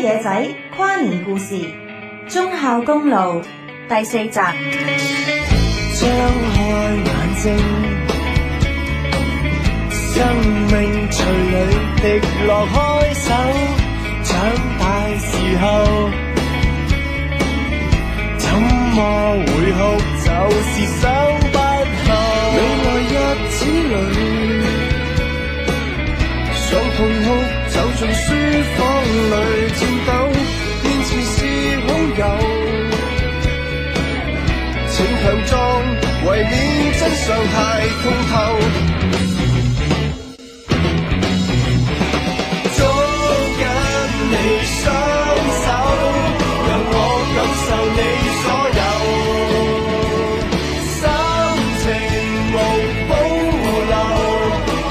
野仔跨年故事忠孝公路第4集。張開眼睛，生命隨裏滴落開手，長大時候怎麼會哭，就是想不透。未來日子裏想痛哭，走進書房裏顫抖，面前是好友，請強裝為免真相太通透。捉緊你雙手，讓我感受你所有，心情無保留，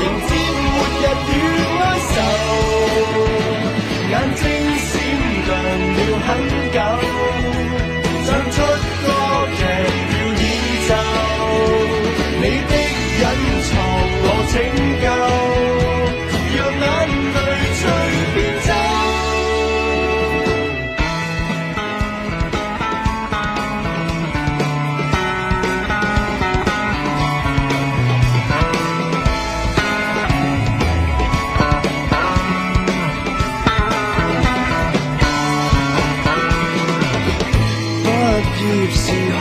迎接末日與哀愁，眼睛閃亮了很久，唱出歌劇要演奏，你的隱藏我拯救，讓眼淚隨便走。畢業時候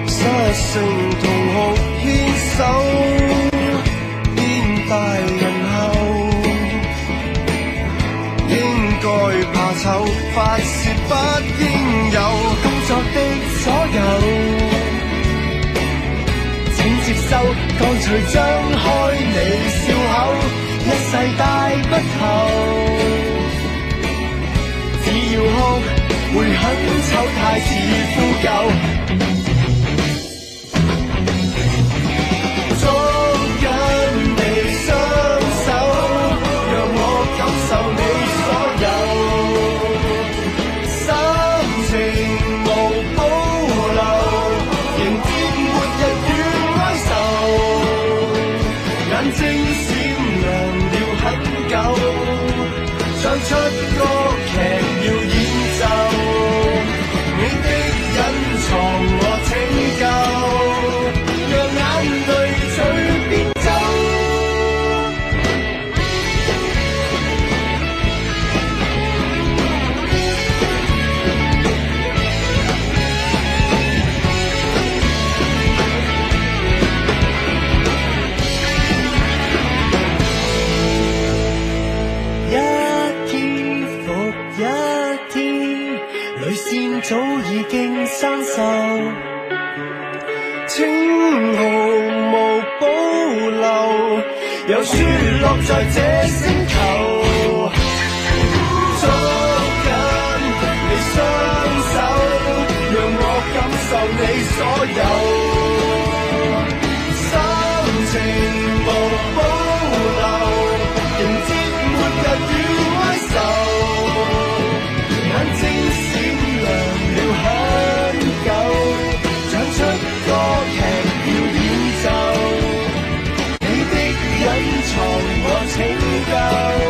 失聲同學牽手，變大人後應該怕醜，發洩不應有，工作的所有請接受，乾脆張開你笑口，一世帶不透，只要哭會很醜，太似呼救。捉緊你雙手，讓我感受你所有，心情無保留，迎接末日與哀愁，眼睛閃亮了很久，唱出歌劇要演奏，你的隱藏我拯救，讓眼淚隨便走。一天復一天，淚腺早已經生鏽，稱號無保留，又輸落在這星球。捉緊你雙手，讓我感受你所有，心情無保留，迎接末日與哀愁，眼睛閃亮了很久，唱出歌劇要演奏，你的隱藏我拯救。